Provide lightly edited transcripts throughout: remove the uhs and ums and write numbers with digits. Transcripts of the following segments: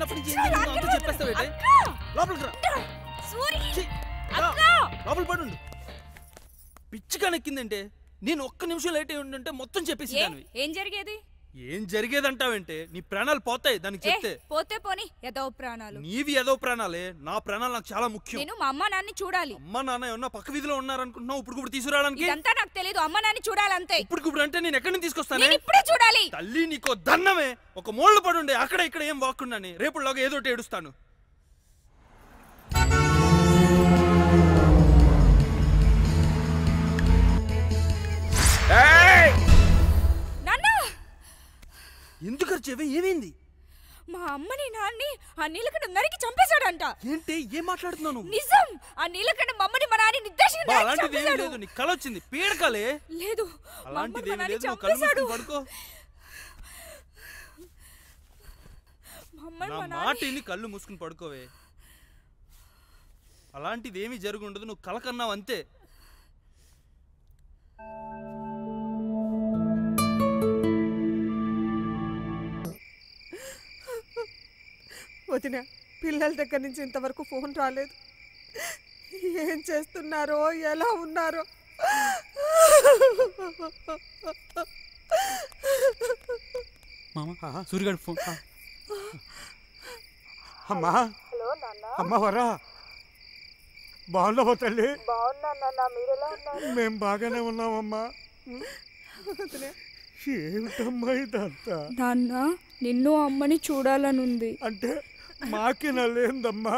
చిన్నప్పటి నుంచి ఏం జరిగిందో అంతా చెప్పేస్తావేంటి? లోపలికి రా. లోపల పడు. పిచ్చిగా నెక్కిందంటే నేను ఒక్క నిమిషం లేట్ అయి ఉంటే మొత్తం చెప్పేసి ఏం జరిగేది? ఏం జరిగేదంటావేంటే నీ ప్రాణాలు పోతాయి దానికి చెప్తే. పోతే పోని, ఏదో ప్రాణాలు. నీవి ఏదో ప్రాణాలే, నా ప్రాణాలు నాకు చాలా ముఖ్యం. నేను మా అమ్మ నాన్ని చూడాలి. అమ్మ నాన్న ఏమన్నా పక్క వీధిలో ఉన్నారనుకుంటున్నావు ఇప్పుడు తీసుకురావడానికి? ఇదంతా నాకు తెలియదు, అమ్మ నాన్ని చూడాలంతే. ఇప్పుడు అంటే నేను ఎక్కడి నుంచి తీసుకొస్తాను? నేను ఇప్పుడే చూడాలి. తల్లి నీకో దన్నమే, ఒక మూళ్ళు పడుండే అక్కడ ఇక్కడ ఏం వాక్కున్నాని రేపులాగా ఏదోటి ఏడుస్తాను. ఎందుకు అరిచేవే? ఏమైంది? మా అమ్మని నాన్ని ఆ నీలకంఠ నరికి చంపేశాడంట. ఏంటి ఏం మాట్లాడుతున్నాను? నిజం, ఆ నీలకంఠ మమ్మని మా నాన్ని నిర్దేశించి అలాంటిది ఏమీ లేదు. నీ కల వచ్చింది, పీడకలే. లేదు అలాంటిది ఏమీ లేదు, నువ్వు కళ్ళు మూసుకొని పడుకో. నా మాటిని కళ్ళు మూసుకుని పడుకోవే. అలాంటిది ఏమీ జరుగుండదు, నువ్వు కల కన్నావు అంతే. వదిన, పిల్లల దగ్గర నుంచి ఇంతవరకు ఫోన్ రాలేదు. ఏం చేస్తున్నారో, ఎలా ఉన్నారో? సూర్యగాడి ఫోన్. అమ్మా, అమ్మ వరా, బాగున్నావా తల్లి? మేము బాగానే ఉన్నామమ్మా. ఏమిటమ్మా ఇదంతా? నాన్న, నిన్ను అమ్మని చూడాలనుంది. అంటే మాకేనా లేదమ్మా?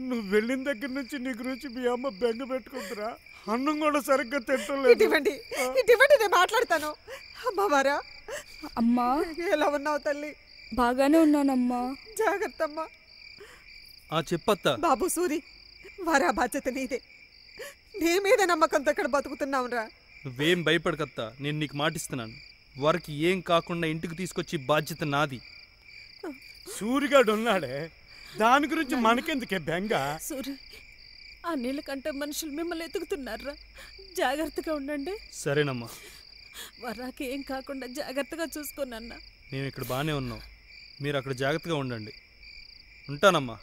నువ్వు వెళ్ళిన దగ్గర నుంచి నీ గురించి మీ అమ్మ బెంగ పెట్టుకుంటురా. అన్నం కూడా సరిగ్గా తింటలేదు. ఇటువంటి నేను మాట్లాడతాను. అమ్మవారా, అమ్మా ఎలా ఉన్నావు తల్లి? బాగానే ఉన్నానమ్మా. జాగ్రత్త అమ్మా. చెప్పత్తా. బాబు సూరి, వారా బాధ్యత నీదే. నీ మీద నమ్మకంతో ఇక్కడ బతుకుతున్నావురా. నువ్వేం భయపడకత్తా, నేను నీకు మాటిస్తున్నాను. వారికి ఏం కాకుండా ఇంటికి తీసుకొచ్చి బాధ్యత నాది. సూరిగాడు ఉన్నాడే, దాని గురించి మనకెందుకే బెంగ? సూరి, ఆ నీళ్ళకంటే మనుషులు మిమ్మల్ని ఎతుకుతున్నారా. జాగ్రత్తగా ఉండండి. సరేనమ్మా. వరాకి ఏం కాకుండా జాగ్రత్తగా చూసుకోనన్నా. మేము ఇక్కడ బాగానే ఉన్నాం, మీరు అక్కడ జాగ్రత్తగా ఉండండి. ఉంటానమ్మా.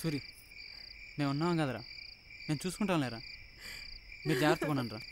సూరి, మేము ఉన్నాం కదరా, నేను చూసుకుంటాం లేరా. మీరు జాగ్రత్తగా ఉండండి రా.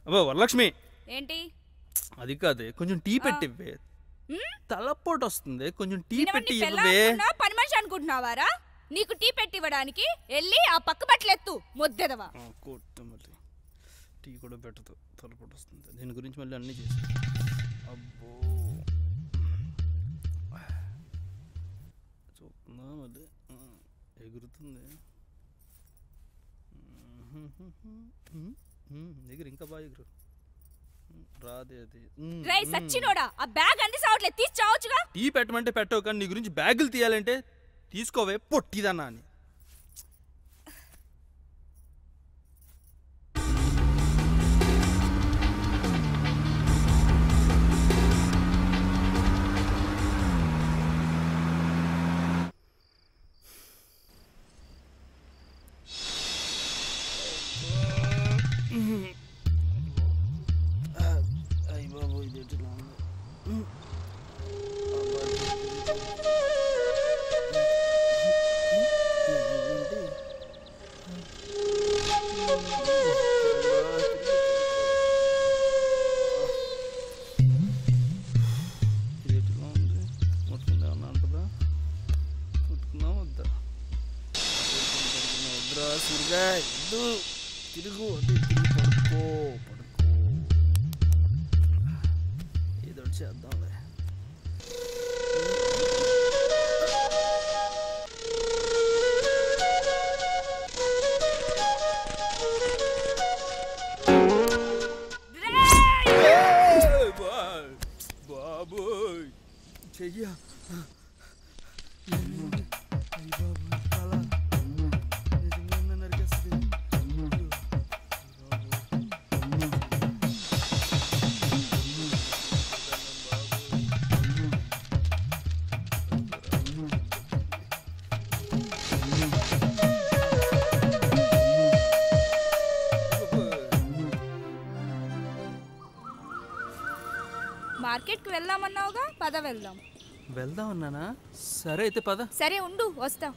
అబ్బా వరలక్ష్మి, ఏంటి? అది కాదే, కొంచెం టీ పెట్టివ్వే. తలపోటు వస్తుంది, కొంచెం టీ పెట్టి ఇవ్వవే. పని మనిషి అనుకుంటున్నావారా? నీకు టీ పెట్టివ్వడానికి వెళ్ళి ఆ పక్క బట్టలెత్తు మొద్దెదవా. మళ్ళీ టీ కూడా పెట్టదు, తలపోటు వస్తుంది. దీని గురించి మళ్ళీ అన్నీ చేసి అబ్బో చూస్తుందా, మళ్ళీ ఎగురుతుంది దగ్గర. ఇంకా బాగా ఎగురు రాదే అది. రేయ్ సచ్చినోడా, ఆ బ్యాగ్ అంది సావట్లే, తీసి చావచ్చుగా. టీ పెట్టమంటే పెట్టవు, కానీ నీ గురించి బ్యాగులు తీయాలంటే తీసుకోవే పొట్టిదన్నా అని. ముట్టుకుందామన్నా అంటుందా? ముట్టుకుందాం వద్దా? వద్దురా సూరిగా, వద్దు. తిరుగు పడుకో. ఏదో చేద్దాంలే. బాబోయ్ చెయ్యా. మార్కెట్కి వెళ్దామన్నావుగా, పద వెళ్దాం. వెళ్దాం అన్నానా? సరే అయితే పద. సరే ఉండు, వస్తా.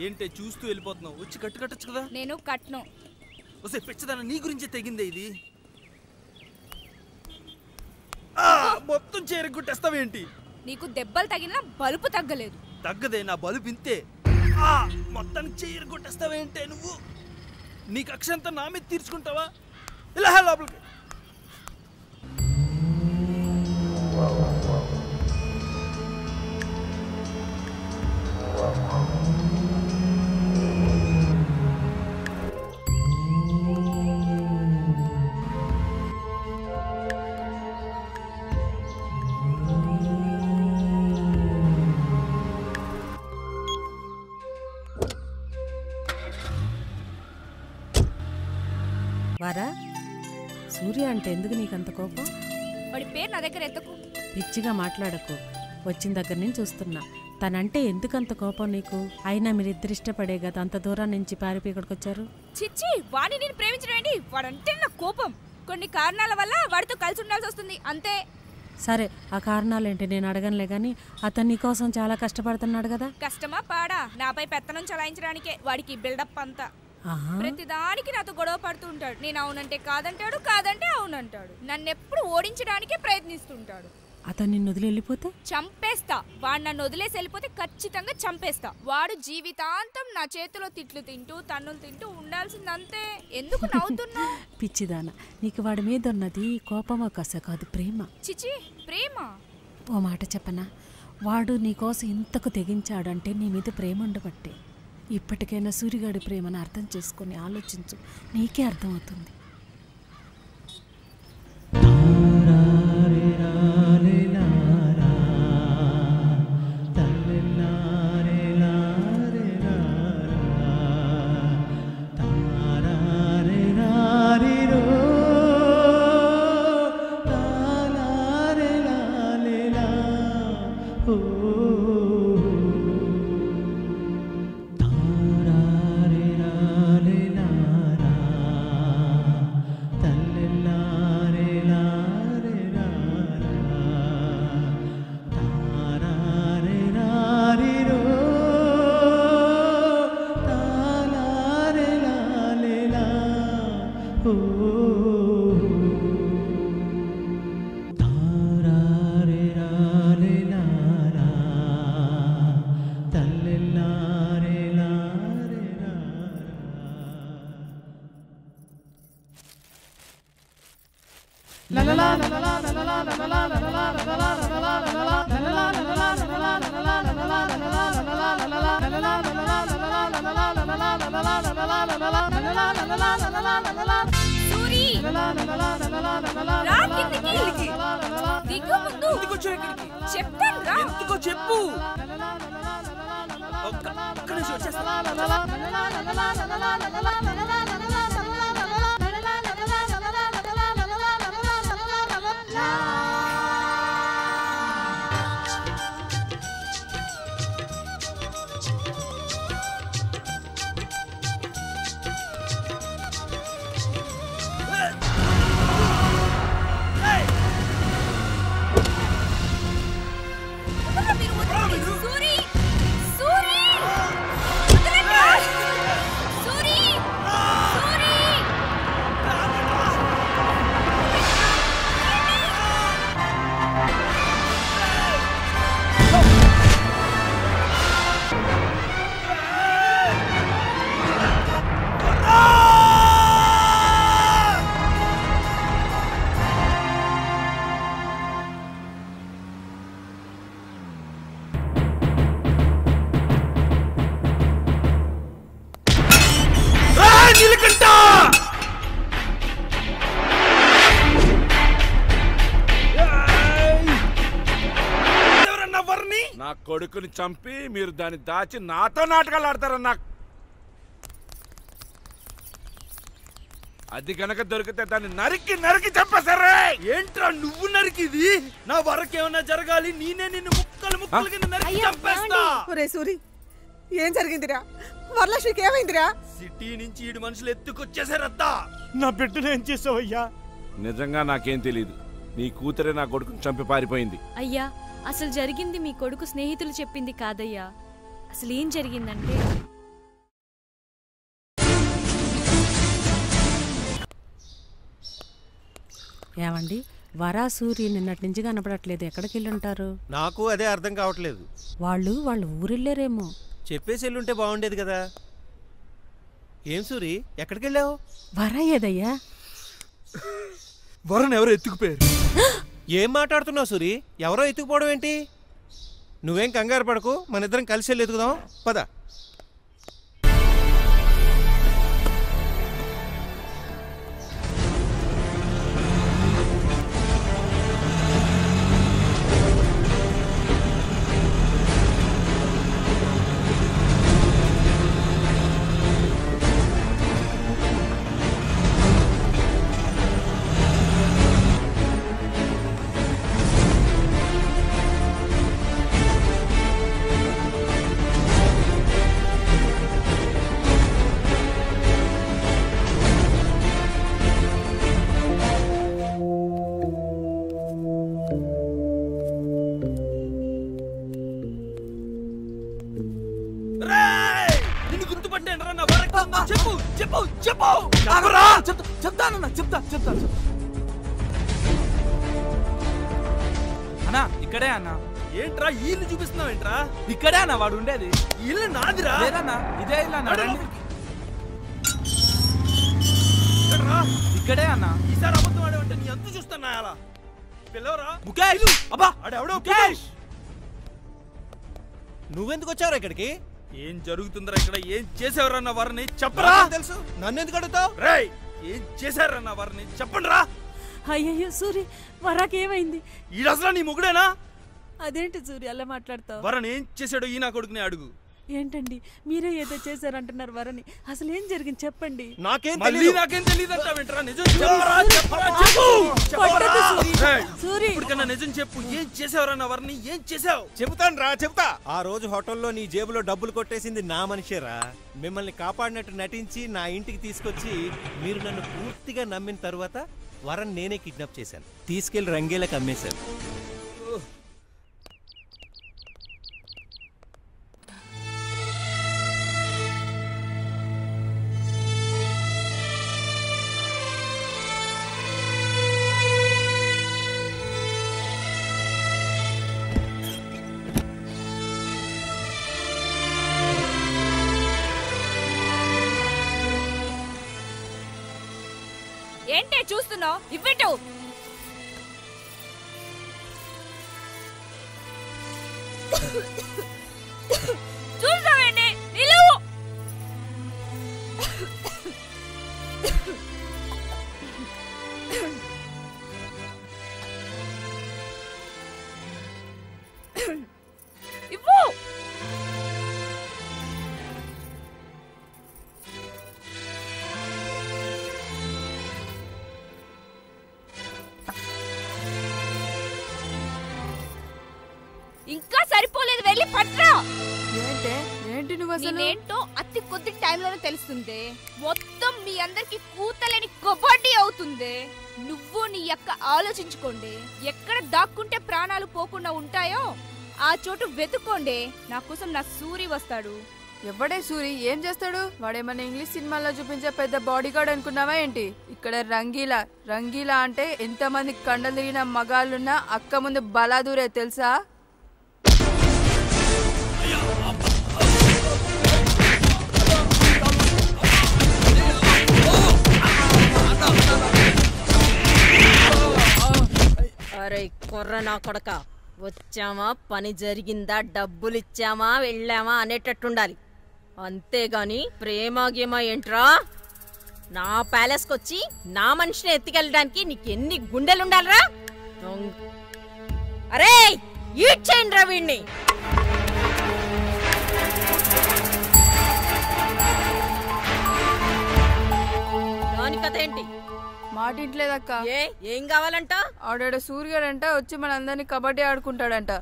ఏంటే చూస్తూ వెళ్ళిపోతున్నావు? వచ్చి కట్టొచ్చు కదా. నేను కట్ను. వస్తే పిచ్చదాన, నీ గురించే తెగిందే ఇది. మొత్తం చేరగొట్టేస్తావేంటి? నీకు దెబ్బలు తగిలినా బలుపు తగ్గలేదు. తగ్గదే, నా బలుపు ఇంతే. మొత్తానికి చేరగొట్టేస్తావేంటే నువ్వు? నీ కక్షంతా నా మీద తీర్చుకుంటావా? ఇలా లోపలికి. వారా, సూర్య అంటే ఎందుకు నీకంత కోపం? వాడి పేరు నా దగ్గర ఎత్తకు. పిచ్చిగా మాట్లాడకు. వచ్చిన దగ్గర నుంచి చూస్తున్నా. తనంటే ఎందుకంత కోపం నీకు? అయినా మీరిద్దరు ఇష్టపడే కదా అంత దూరం నుంచి పారిపోయి ఇక్కడికి వచ్చారు. చిచ్చి, వాడిని నేను ప్రేమించడం ఏంటి? వాడంటే నా కోపం. కొన్ని కారణాల వల్ల వాడితో కలిసి ఉండాల్సి వస్తుంది, అంతే. సరే, ఆ కారణాలేంటి నేను అడగనులే గాని, అతను నీకోసం చాలా కష్టపడుతున్నాడు కదా. కష్టమా పాడా? నాపై పెత్తనం చలాయించడానికే వాడికి బిల్డప్ అంతా. ప్రతిదానికి నాతో గొడవ పడుతూ ఉంటాడు. నేను అవునంటే కాదంటాడు, కాదంటే అవునంటాడు. నన్నెప్పుడు ఓడించడానికే ప్రయత్నిస్తుంటాడు. అతను నిన్ను వదిలి వెళ్ళిపోతే చంపేస్తా. వాడు నన్ను వదిలేసి వెళ్ళిపోతే ఖచ్చితంగా చంపేస్తా. వాడు జీవితాంతం నా చేతిలో తిట్లు తింటూ తన్నులు తింటూ ఉండాల్సిందంతే. ఎందుకు నవ్వుతున్నా? పిచ్చిదానా, నీకు వాడి మీద ఉన్నది కోపమో కస కాదు, ప్రేమ. చిచి, ప్రేమ? ఓ మాట చెప్పనా, వాడు నీకోసం ఇంతకు తెగించాడంటే నీ మీద ప్రేమ ఉండబట్టే. ఇప్పటికైనా సూర్యగాడి ప్రేమను అర్థం చేసుకుని ఆలోచించు, నీకే అర్థమవుతుంది. సూరి రా కిందికి. దిగు ముందు. చెప్తాను రా. ఎందుకో చెప్పు. ఒక్క నిమిషం వచ్చేస్తా. సూరి సూరి వదలండి. సూరి సూరి నా కొడుకుని చంపి మీరు దాన్ని దాచి నాతో నాటకాలు ఆడతారన్నా. అది గనక దొరికితే దాన్ని నరికి నరికి చంపేశారే. ఏంట్రా నువ్వు నరికిది? నా వరకేమన్నా జరగాలి, నేనే నిన్ను ముక్కలు ముక్కలు కింద నరికి చంపేస్తా. ఒరే సూరి, ఏం జరిగిందిరా? వరలక్ష్మికి ఏమైందిరా? సిటీ నుంచి ఈడు మనుషులు ఎత్తుకొచ్చేసారత్తా. నా బిడ్డను ఏం చేసావయ్యా? నిజంగా నాకేం తెలీదు. నీ కూతురే నా కొడుకుని చంపి పారిపోయింది. అయ్యా, అసలు జరిగింది మీ కొడుకు స్నేహితులు చెప్పింది కాదయ్యా. అసలు ఏం జరిగిందంటే ఏమండి, వరా సూరి నిన్నటి నుంచి కనపడట్లేదు. ఎక్కడికి వెళ్ళి ఉంటారు? నాకు అదే అర్థం కావట్లేదు. వాళ్ళు ఊరెళ్ళారేమో. చెప్పేసి వెళ్ళుంటే బాగుండేది కదా. ఏం సూరి, ఎక్కడికి వెళ్ళావు? వరా ఏదయ్యా? వరను ఎవరు ఎత్తుకుపోయారు? ఏం మాట్లాడుతున్నావు సూరి? ఎవరో ఎత్తుకుపోవడం ఏంటి? నువ్వేం కంగారు పడకు, మన ఇద్దరం కలిసి వెళ్ళి ఎత్తుకుదాం పద. చెప్పు చెప్పు చెప్పు. చెప్తానన్నా, చెప్తాను. అన్నా ఇక్కడే అన్నా. ఏంట్రా ఇల్లు చూపిస్తున్నావు? ఏంట్రా ఇక్కడే అన్న వాడు ఉండేది. ఇల్లు నాదిరా. లేదన్నా, ఇదే ఇల్లు అన్న. ఇక్కడే అన్న. ఈసారి అబద్ధం ఆడేవంటే నీ అంతు చూస్తున్నా. అలా పిల్లవరా ముఖేష్. అబ్బా ఆడెవడో ముఖేష్, నువ్వెందుకు వచ్చావు ఇక్కడికి? ఏం జరుగుతుందిరా ఇక్కడ? ఏం చేసేవరన్న వారిని చెప్పరా? తెలుసు, నన్ను ఎందుకు అడుగుతావు? రేయ్, ఏం చేశారన్న వారిని చెప్పండి రా. అయ్యయ్యో సూరి, వరాకి ఏమైంది? ఈ అసలు నీ మొగుడేనా? అదేంటి సూరి అలా మాట్లాడతావు? వరని ఏం చేశాడో ఈ నా కొడుకుని అడుగు. ఏంటండి మీరే ఏదో చేశారంటున్నారు వరని? అసలు ఏం జరిగింది చెప్పండి. నాకేం నాకేం తెలియదంటావేంట్రా? నిజం చెప్పరా, చెప్పరా, చెప్పు. కొట్టొద్దు సూరి. రేయ్, సూరి, ఇప్పటికన్నా నిజం చెప్పు. ఏం చేసావరన్న వారిని? ఏం చేసావు? చెబుతాను రా, చెబుతా. ఆ రోజు హోటల్లో నీ జేబులో డబ్బులు కొట్టేసింది నా మనిషేరా. మిమ్మల్ని కాపాడినట్టు నటించి నా ఇంటికి తీసుకొచ్చి మీరు నన్ను పూర్తిగా నమ్మిన తరువాత వరన్ నేనే కిడ్నాప్ చేశాను. తీసుకెళ్లి రంగేలకు అమ్మేశాను. ఏంటే చూస్తున్నావు? ఇవ్వటు. చూస్తావేంటి నిలువు. ఇవ్వు. ఇంకా సరిపోలేదు, వెళ్ళి పట్రా. ఏంటి నువ్వు అసలు? నేనేంటో అతి కొద్ది టైంలోనే తెలుస్తుంది. మొత్తం మీ అందరికి కూతలేని కబడ్డీ అవుతుంది. నువ్వు నీ యొక్క ఆలోచించుకోండి. ఎక్కడ దాక్కుంటే ప్రాణాలు పోకుండా ఉంటాయో ఆ చోటు వెతుక్కోండి. నా కోసం నా సూరి వస్తాడు. ఎవడే సూరి? ఏం చేస్తాడు? వాడేమన్నా ఇంగ్లీష్ సినిమాల్లో చూపించే పెద్ద బాడీ గార్డ్ అనుకున్నావా ఏంటి? ఇక్కడ రంగీలా. రంగీలా అంటే ఎంతమంది కండలు తిరిగిన మగాళ్ళున్నా అక్క ముందు బలాదూరే తెలుసా? అరే కొర్ర నా కొడక, వచ్చామా, పని జరిగిందా, డబ్బులు ఇచ్చామా, వెళ్ళామా అనేటట్టుండాలి. అంతేగాని ప్రేమ గేమ ఏంట్రా? నా ప్యాలెస్కి వచ్చి నా మనిషిని ఎత్తుకెళ్ళడానికి నీకెన్ని గుండెలుండాలరా? అరే ఈడ్ చేయండి రా వీణ్ణి. దాని కథ ఏంటి? మాటింట్లేదక్క. ఏం కావాలంట? ఆడాడ సూర్యుడంట వచ్చి మనందరినీ కబడ్డీ ఆడుకుంటాడంట.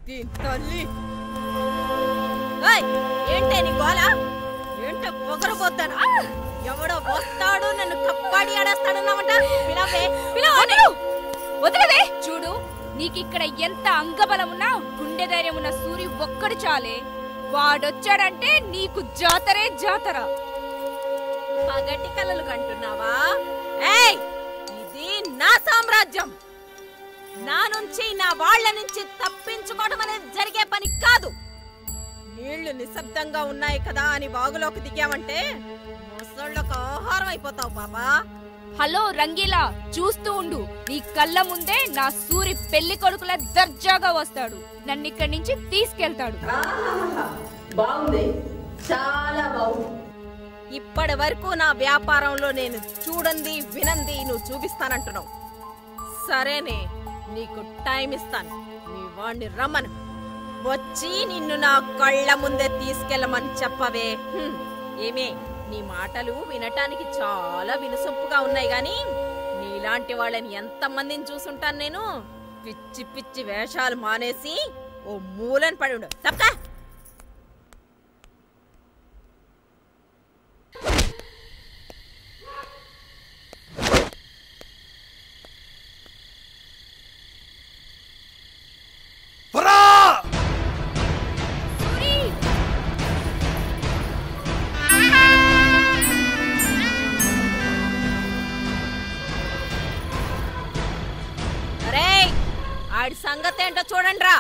దీని తల్లి ఏంటే నీ గోల? ఏంటో పొగరబోతానా? ఎవడో వస్తాడు నన్ను కబడ్డీ ఆడేస్తాడన్నామంట. వదిలేదే. చూడు, నీకిక్కడ ఎంత అంగబలం ఉన్నా గుండె ధైర్యం ఉన్న సూరి ఒక్కడు చాలే. వాడొచ్చాడంటే నీకు జాతరే జాతర. పగటి కలలు కంటున్నావా? ఇది నా సామ్రాజ్యం. నా నుంచి నా వాళ్ళ నుంచి తప్పించుకోవడం అనేది జరిగే పని కాదు. నీళ్లు నిశ్శబ్దంగా ఉన్నాయి కదా అని వాగులోకి దిగామంటే ముసళ్ళకు ఆహారం అయిపోతావు బాబా. హలో రంగీలా, చూస్తూ ఉండు. నీ కళ్ళ ముందే నా సూరి పెళ్లి కొడుకుల దర్జాగా వస్తాడు. నన్ను ఇక్కడి నుంచి తీసుకెళ్తాడు. బాగుంది, చాలా బాగుంది. ఇప్పటి వరకు నా వ్యాపారంలో నేను చూడండి వినంది నువ్వు చూపిస్తానంటున్నావు. సరేనే, నీకు టైం ఇస్తాను. నీ వాణ్ణి రమ్మను. వచ్చి నిన్ను నా కళ్ళ ముందే తీసుకెళ్ళమని చెప్పవే. ఏమే, నీ మాటలు వినటానికి చాలా వినసొంపుగా ఉన్నాయి గాని నీలాంటి వాళ్ళని ఎంతమందిని చూసుంటాను నేను. పిచ్చి పిచ్చి వేషాలు మానేసి ఓ మూలని పడి ఉండు. తప్ప సంగతి ఏంటో చూడండి రా.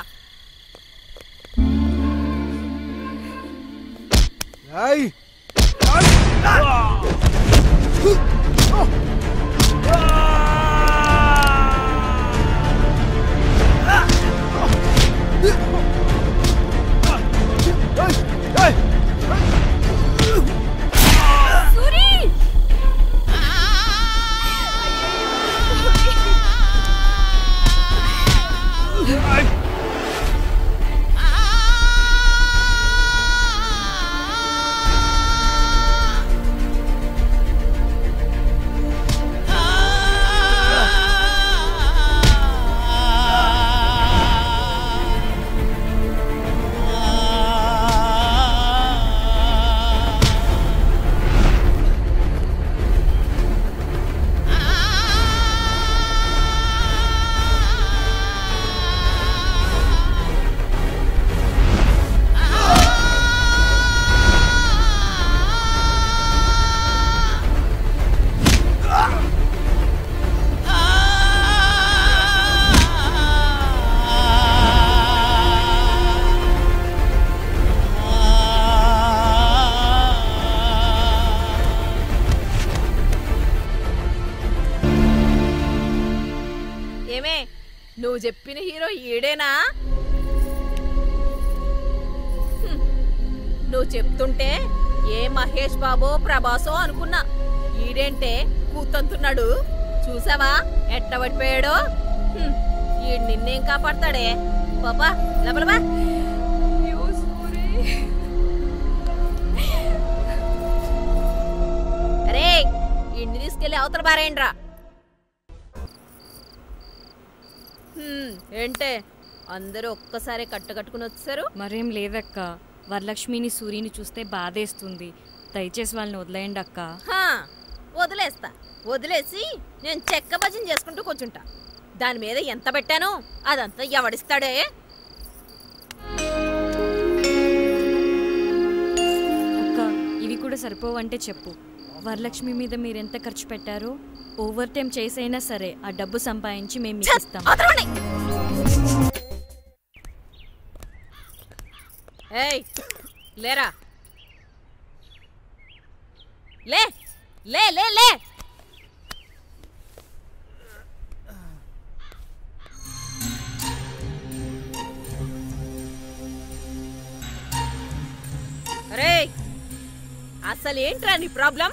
నువ్వు చెప్పిన హీరో ఈడేనా? నువ్వు చెప్తుంటే ఏ మహేష్ బాబో ప్రభాసో అనుకున్నా. ఈడేంటే కూతంతున్నాడు. చూసావా ఎట్ట పడిపోయాడో? ఈ నిన్నేం కాపాడతాడే? పాపా లబలబా. అరే ఇంటిని తీసుకెళ్ళి అవతల బారేయండ్రా. ఏంటే అందరూ ఒక్కసారి కట్టుకుని వచ్చారు? మరేం లేదక్క, వరలక్ష్మిని సూర్యుని చూస్తే బాధేస్తుంది. దయచేసి వాళ్ళని వదిలేయండి అక్క. వదిలేస్తా. వదిలేసి నేను చెక్క భజన చేసుకుంటూ కూర్చుంటా. దాని మీద ఎంత పెట్టానో అదంతా ఎవడిస్తాడే? అక్క ఇవి కూడా సరిపోవంటే చెప్పు. వరలక్ష్మి మీద మీరెంత ఖర్చు పెట్టారో ఓవర్ టైం చేసైనా సరే ఆ డబ్బు సంపాదించి మేము మీకు ఇస్తాం. ఏయ్ లేరా, లే లే లే లే. అరే అసలు ఏంట్రా నీ ప్రాబ్లం?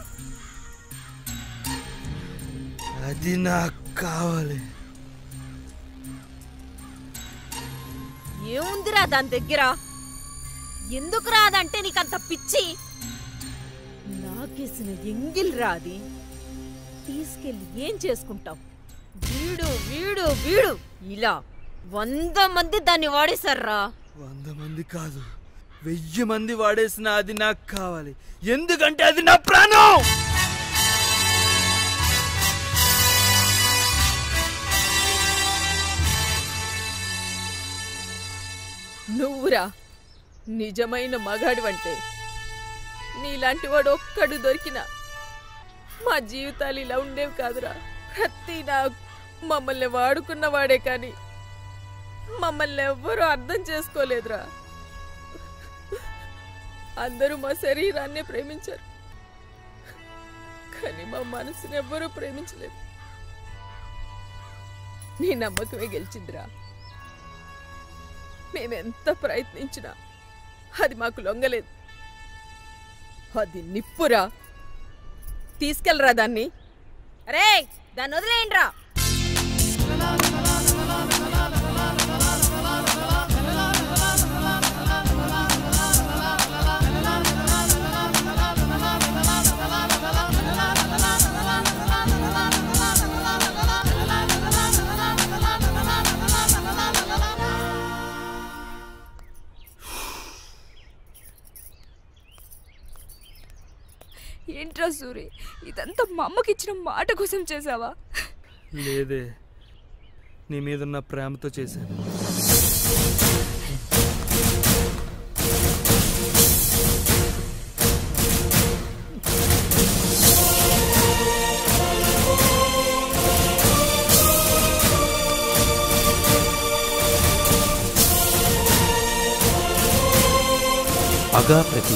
అది నాకు కావాలి. ఏముందిరా దాని దగ్గర? ఎందుకు రాదంటే నీకంత పిచ్చి? నాకేసిన ఎంగిల్ రాది తీసుకెళ్ళి ఏం చేసుకుంటావు? వీడు వీడు వీడు ఇలా 100 మంది దాన్ని వాడేశారా? 100 మంది కాదు, 1000 మంది వాడేసిన అది నాకు కావాలి. ఎందుకంటే అది నా ప్రాణం. నువ్వురా నిజమైన మగాడివంటే. నీలాంటి వాడు ఒక్కడు దొరికినా మా జీవితాలు ఇలా ఉండేవి కాదురా. ప్రతి మమ్మల్ని వాడుకున్నవాడే కానీ మమ్మల్ని ఎవ్వరూ అర్థం చేసుకోలేదురా. అందరూ మా శరీరాన్నే ప్రేమించారు కానీ మా మనసుని ఎవ్వరూ ప్రేమించలేదు. నీ నమ్మకమే గెలిచిందిరా. మేమెంత ప్రయత్నించినా అది మాకు లొంగలేదు. అది నిప్పురా. తీసుకెళ్ళరా దాన్ని. అరే దాన్ని వదిలేయండిరా. ఏంట్రా సూరి, ఇదంతా మా అమ్మకి ఇచ్చిన మాట కోసం చేసావా? లేదే, నీ మీదున్న ప్రేమతో చేశాను. పగా ప్రతి